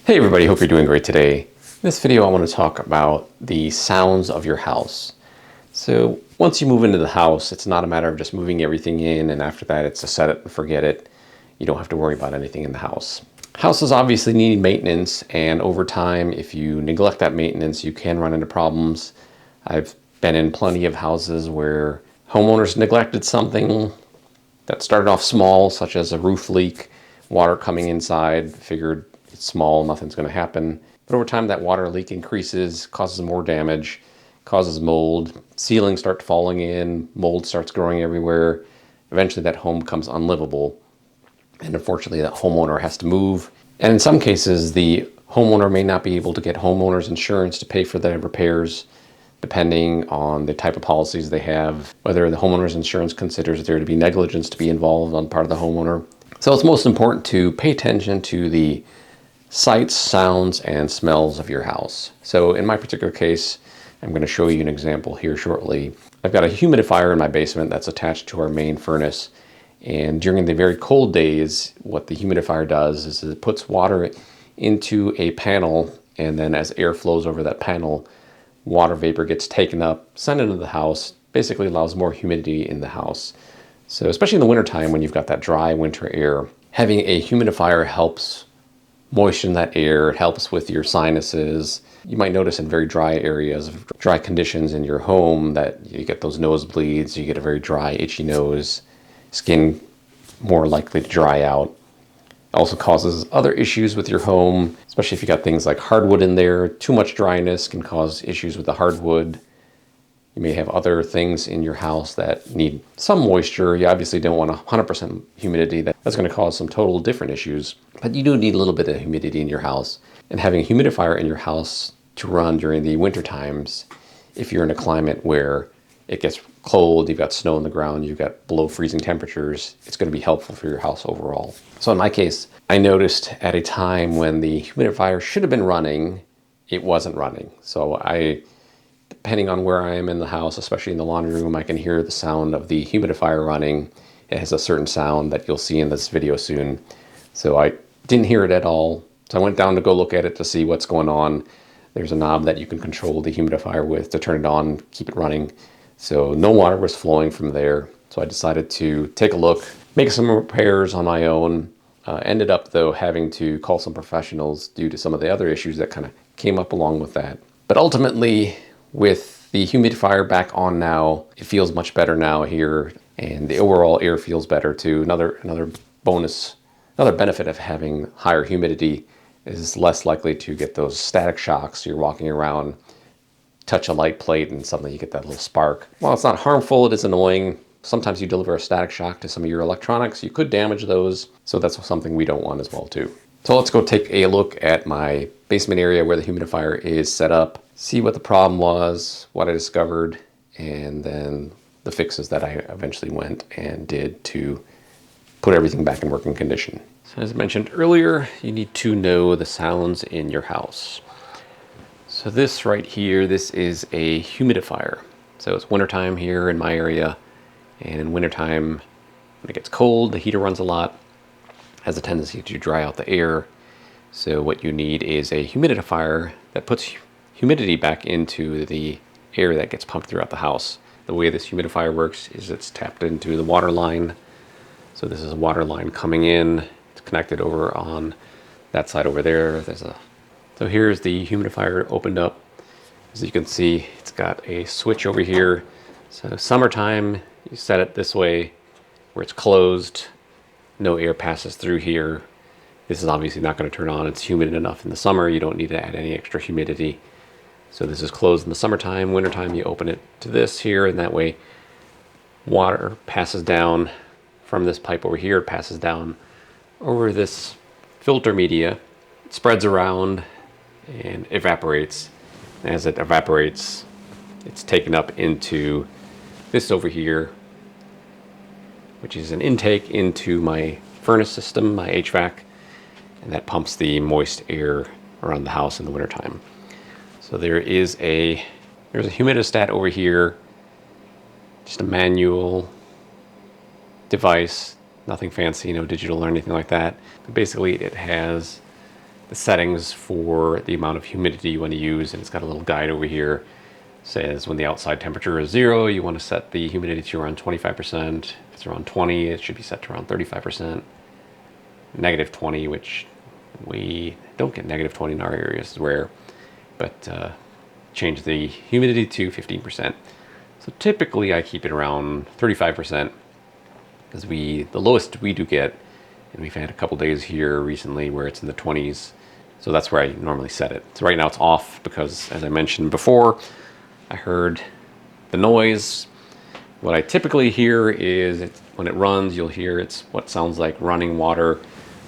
Hey everybody, hope you're doing great today. In this video I want to talk about the sounds of your house. So once you move into the house, it's not a matter of just moving everything in and after that it's a set it and forget it. You don't have to worry about anything in the house. Houses obviously need maintenance, and over time if you neglect that maintenance you can run into problems. I've been in plenty of houses where homeowners neglected something that started off small, such as a roof leak, water coming inside, figured it's small, nothing's going to happen. But over time that water leak increases, causes more damage, causes mold, ceilings start falling in, mold starts growing everywhere. Eventually that home becomes unlivable. And unfortunately that homeowner has to move. And in some cases the homeowner may not be able to get homeowner's insurance to pay for the repairs, depending on the type of policies they have, whether the homeowner's insurance considers there to be negligence to be involved on part of the homeowner. So it's most important to pay attention to the sights, sounds, and smells of your house. So in my particular case, I'm going to show you an example here shortly. I've got a humidifier in my basement that's attached to our main furnace. And during the very cold days, what the humidifier does is it puts water into a panel, and then as air flows over that panel, water vapor gets taken up, sent into the house, basically allows more humidity in the house. So especially in the wintertime when you've got that dry winter air, having a humidifier helps moisten that air. It helps with your sinuses. You might notice in very dry areas, dry conditions in your home, that you get those nosebleeds, you get a very dry, itchy nose, skin more likely to dry out. It also causes other issues with your home, especially if you got things like hardwood in there. Too much dryness can cause issues with the hardwood. You may have other things in your house that need some moisture. You obviously don't want 100% humidity. That's going to cause some total different issues. But you do need a little bit of humidity in your house. And having a humidifier in your house to run during the winter times, if you're in a climate where it gets cold, you've got snow on the ground, you've got below freezing temperatures, it's going to be helpful for your house overall. So in my case, I noticed at a time when the humidifier should have been running, it wasn't running. So depending on where I am in the house, especially in the laundry room, I can hear the sound of the humidifier running. It has a certain sound that you'll see in this video soon. So I didn't hear it at all. So I went down to go look at it to see what's going on. There's a knob that you can control the humidifier with to turn it on, keep it running. So no water was flowing from there. So I decided to take a look, make some repairs on my own. Ended up though having to call some professionals due to some of the other issues that kind of came up along with that. But ultimately, with the humidifier back on now, it feels much better now here, and the overall air feels better too. Another bonus, another benefit of having higher humidity is less likely to get those static shocks. You're walking around, touch a light plate, and suddenly you get that little spark. While it's not harmful, it is annoying. Sometimes you deliver a static shock to some of your electronics. You could damage those, so that's something we don't want as well too. So let's go take a look at my basement area where the humidifier is set up, see what the problem was, what I discovered, and then the fixes that I eventually went and did to put everything back in working condition. So as I mentioned earlier, you need to know the sounds in your house. So this right here, this is a humidifier. So it's wintertime here in my area, and in wintertime when it gets cold, the heater runs a lot, has a tendency to dry out the air. So what you need is a humidifier that puts humidity back into the air that gets pumped throughout the house. The way this humidifier works is it's tapped into the water line. So this is a water line coming in. It's connected over on that side over there. So here's the humidifier opened up. As you can see, it's got a switch over here. So summertime, you set it this way where it's closed. No air passes through here. This is obviously not going to turn on. It's humid enough in the summer. You don't need to add any extra humidity. So this is closed in the summertime. Wintertime, you open it to this here, and that way water passes down from this pipe over here. It passes down over this filter media. It spreads around and evaporates. As it evaporates, it's taken up into this over here, which is an intake into my furnace system, my HVAC, and that pumps the moist air around the house in the wintertime. So there's a humidistat over here, just a manual device, nothing fancy, no digital or anything like that. But basically it has the settings for the amount of humidity you want to use, and it's got a little guide over here. It says when the outside temperature is 0, you want to set the humidity to around 25%. If it's around 20, it should be set to around 35%. Negative 20, which we don't get negative 20 in our areas, is rare, but change the humidity to 15%. So typically I keep it around 35%, because the lowest we do get, and we've had a couple days here recently where it's in the 20s, so that's where I normally set it. So right now it's off because, as I mentioned before, I heard the noise. What I typically hear is when it runs, you'll hear it's what sounds like running water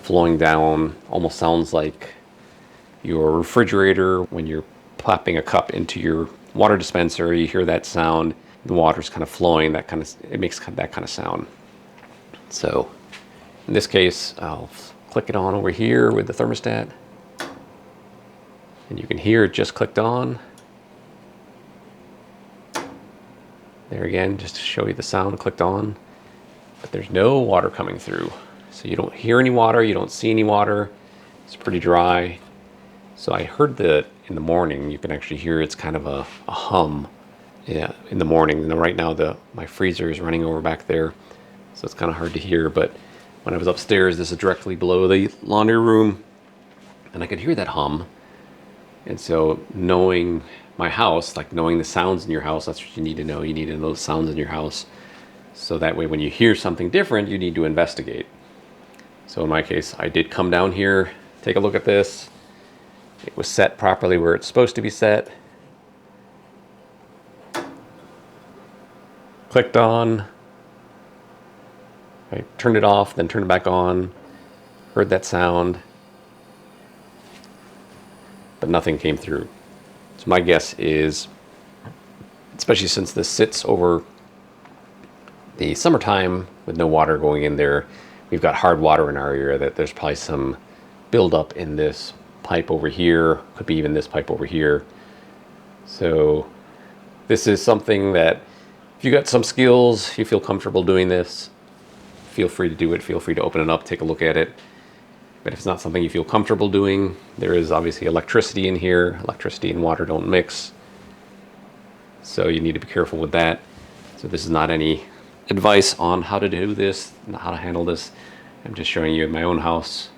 flowing down. Almost sounds like your refrigerator when you're popping a cup into your water dispenser. You hear that sound. The water's kind of flowing. It makes that kind of sound. So in this case, I'll click it on over here with the thermostat, and you can hear it just clicked on. There again, just to show you the sound, clicked on, but there's no water coming through. So you don't hear any water, you don't see any water. It's pretty dry. So I heard that in the morning, you can actually hear it's kind of a hum, yeah, in the morning. And right now my freezer is running over back there, so it's kind of hard to hear. But when I was upstairs, this is directly below the laundry room, and I could hear that hum. And so knowing my house, like knowing the sounds in your house, that's what you need to know. You need to know the sounds in your house. So that way when you hear something different, you need to investigate. So in my case, I did come down here, take a look at this. It was set properly where it's supposed to be set. Clicked on. I turned it off, then turned it back on. Heard that sound, but nothing came through. So my guess is, especially since this sits over the summertime with no water going in there, we've got hard water in our area, that there's probably some buildup in this pipe over here, could be even this pipe over here. So this is something that if you got some skills, you feel comfortable doing this, feel free to do it. Feel free to open it up, take a look at it. But if it's not something you feel comfortable doing, there is obviously electricity in here. Electricity and water don't mix, so you need to be careful with that. So this is not any advice on how to do this, not how to handle this. I'm just showing you in my own house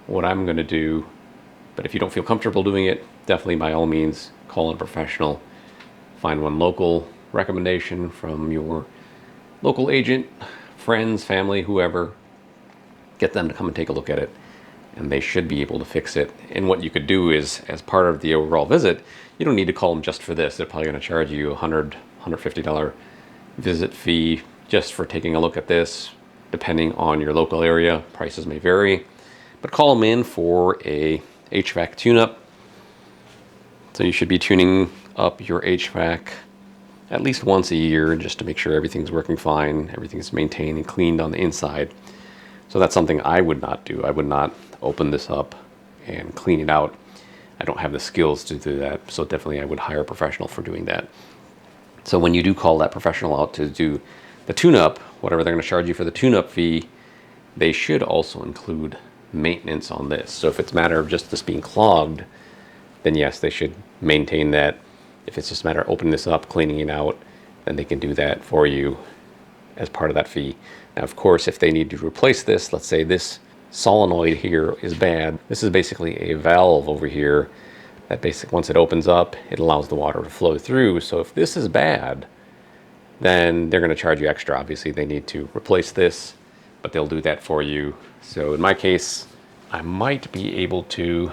what I'm going to do. But if you don't feel comfortable doing it, definitely by all means call a professional. Find one local recommendation from your local agent, friends, family, whoever. Get them to come and take a look at it, and they should be able to fix it. And what you could do is, as part of the overall visit, you don't need to call them just for this. They're probably going to charge you $100, $150 visit fee just for taking a look at this. Depending on your local area, prices may vary, but call them in for a HVAC tune-up. So you should be tuning up your HVAC at least once a year, just to make sure everything's working fine, everything's maintained and cleaned on the inside. So that's something I would not do. I would not open this up and clean it out. I don't have the skills to do that, so definitely I would hire a professional for doing that. So when you do call that professional out to do the tune-up, whatever they're going to charge you for the tune-up fee, they should also include maintenance on this. So if it's a matter of just this being clogged, then yes, they should maintain that. If it's just a matter of opening this up, cleaning it out, then they can do that for you as part of that fee. Now, of course, if they need to replace this, let's say this solenoid here is bad. This is basically a valve over here that once it opens up, it allows the water to flow through. So if this is bad, then they're going to charge you extra. Obviously, they need to replace this, but they'll do that for you. So in my case, I might be able to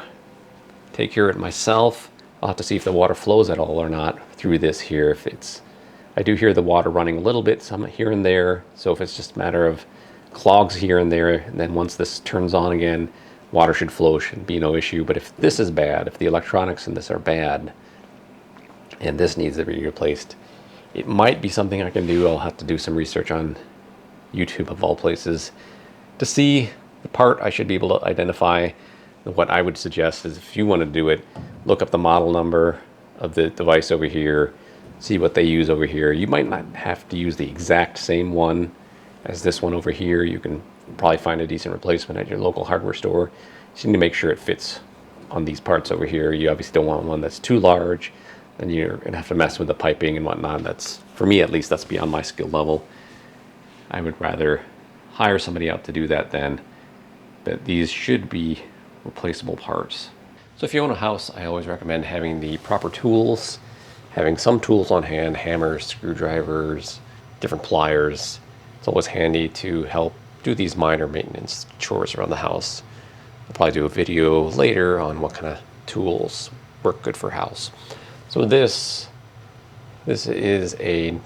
take care of it myself. I'll have to see if the water flows at all or not through this here. I do hear the water running a little bit, some here and there. So if it's just a matter of clogs here and there, and then once this turns on again, water should flow, should be no issue. But if this is bad, if the electronics in this are bad, and this needs to be replaced, it might be something I can do. I'll have to do some research on YouTube, of all places, to see the part I should be able to identify. What I would suggest is, if you want to do it, look up the model number of the device over here, see what they use over here. You might not have to use the exact same one as this one over here. You can probably find a decent replacement at your local hardware store. So you need to make sure it fits on these parts over here. You obviously don't want one that's too large, and you're gonna have to mess with the piping and whatnot. That's, for me at least, that's beyond my skill level. I would rather hire somebody out to do that then, but these should be replaceable parts. So if you own a house, I always recommend having the proper tools, having some tools on hand, hammers, screwdrivers, different pliers. It's always handy to help do these minor maintenance chores around the house. I'll probably do a video later on what kind of tools work good for a house. So this is a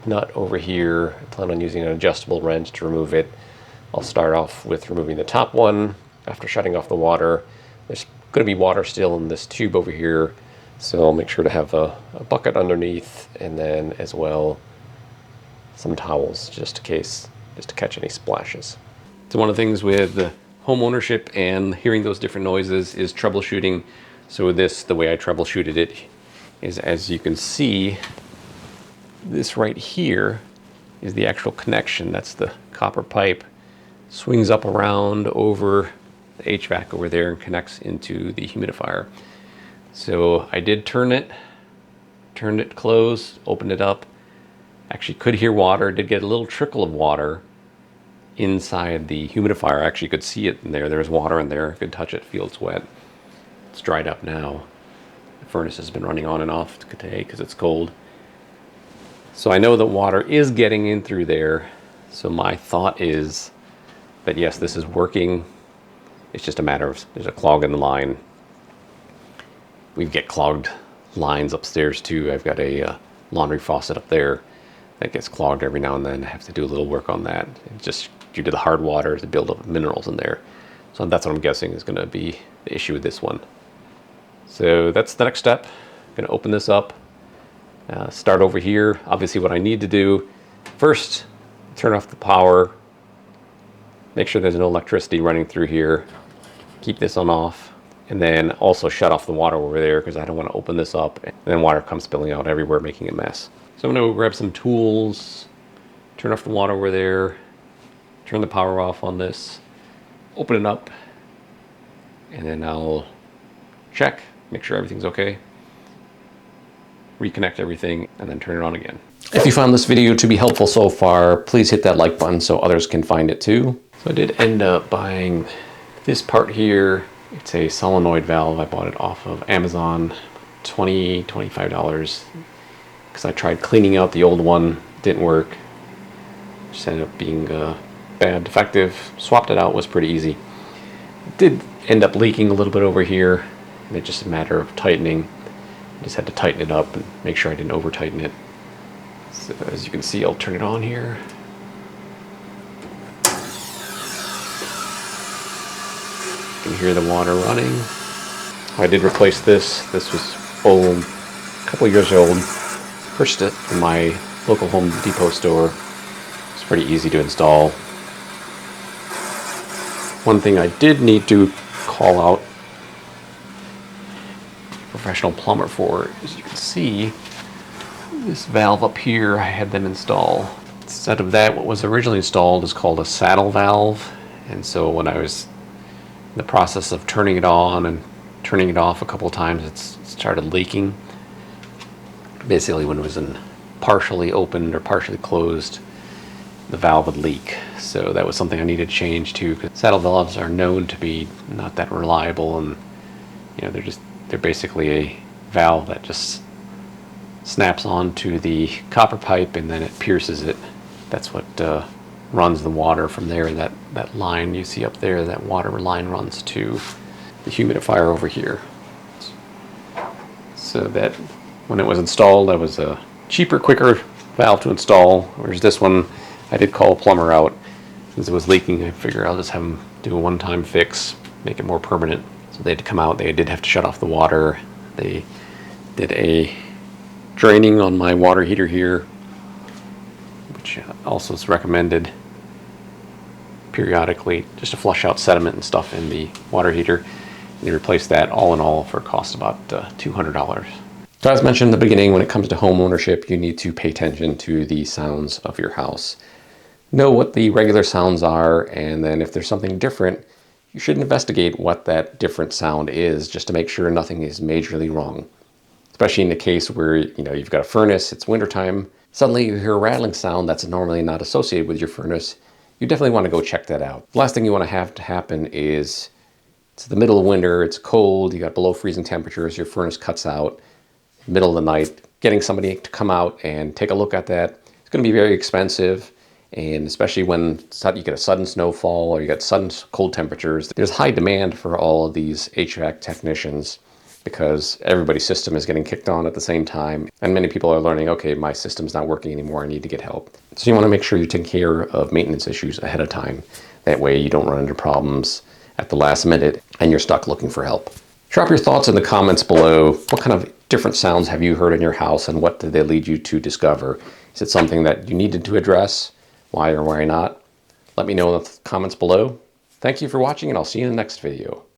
nut over here. I plan on using an adjustable wrench to remove it. I'll start off with removing the top one after shutting off the water. There's going to be water still in this tube over here, so I'll make sure to have a bucket underneath, and then as well some towels just to catch any splashes. So one of the things with the home ownership and hearing those different noises is troubleshooting. So with this, the way I troubleshooted it is, as you can see, this right here is the actual connection. That's the copper pipe, swings up around over the HVAC over there and connects into the humidifier. So I did turned it closed, opened it up. Actually could hear water, did get a little trickle of water inside the humidifier. I actually could see it in there. There's water in there. I could touch it, feel it's wet. It's dried up now. The furnace has been running on and off today because it's cold. So I know that water is getting in through there. So my thought is that yes, this is working. It's just a matter of, there's a clog in the line. We get clogged lines upstairs too. I've got a laundry faucet up there that gets clogged every now and then. I have to do a little work on that. It's just due to the hard water, the buildup of minerals in there. So that's what I'm guessing is going to be the issue with this one. So that's the next step. I'm going to open this up, start over here. Obviously what I need to do, first turn off the power, make sure there's no electricity running through here, keep this on off, and then also shut off the water over there because I don't want to open this up and then water comes spilling out everywhere, making a mess. So I'm going to grab some tools, turn off the water over there, turn the power off on this, open it up, and then I'll check, make sure everything's okay, reconnect everything, and then turn it on again. If you found this video to be helpful so far, please hit that like button so others can find it too. So I did end up buying this part here. It's a solenoid valve. I bought it off of Amazon, $25, because I tried cleaning out the old one, didn't work. Just ended up being bad, defective. Swapped it out, was pretty easy. It did end up leaking a little bit over here, and it's just a matter of tightening. I just had to tighten it up and make sure I didn't over tighten it. So as you can see, I'll turn it on here. You can hear the water running. I did replace this. This was old, a couple years old. Purchased it from my local Home Depot store. It's pretty easy to install. One thing I did need to call out a professional plumber for, as you can see, this valve up here, I had them install. Instead of that, what was originally installed is called a saddle valve. And so when I was in the process of turning it on and turning it off a couple of times, it started leaking. Basically, when it was partially opened or partially closed, the valve would leak. So that was something I needed to change too, because saddle valves are known to be not that reliable, and you know, they're basically a valve that just snaps onto the copper pipe and then it pierces it. That's what runs the water from there. That line you see up there, that water line runs to the humidifier over here. So that when it was installed, that was a cheaper, quicker valve to install, whereas this one I did call a plumber out. Since it was leaking, I figured I'll just have them do a one-time fix, make it more permanent. So they had to come out, they did have to shut off the water. They did a draining on my water heater here, which also is recommended periodically, just to flush out sediment and stuff in the water heater. And they replaced that all in all for a cost about $200. So as mentioned in the beginning, when it comes to home ownership, you need to pay attention to the sounds of your house. Know what the regular sounds are, and then if there's something different, you should investigate what that different sound is just to make sure nothing is majorly wrong. Especially in the case where, you've got a furnace, it's wintertime, suddenly you hear a rattling sound that's normally not associated with your furnace. You definitely want to go check that out. The last thing you want to have to happen is it's the middle of winter, it's cold, you got below freezing temperatures, your furnace cuts out, middle of the night. Getting somebody to come out and take a look at that, it's going to be very expensive. And especially when you get a sudden snowfall or you get sudden cold temperatures, there's high demand for all of these HVAC technicians because everybody's system is getting kicked on at the same time. And many people are learning, okay, my system's not working anymore, I need to get help. So you want to make sure you take care of maintenance issues ahead of time. That way you don't run into problems at the last minute and you're stuck looking for help. Drop your thoughts in the comments below. What kind of different sounds have you heard in your house and what did they lead you to discover? Is it something that you needed to address? Why or why not? Let me know in the comments below. Thank you for watching and I'll see you in the next video.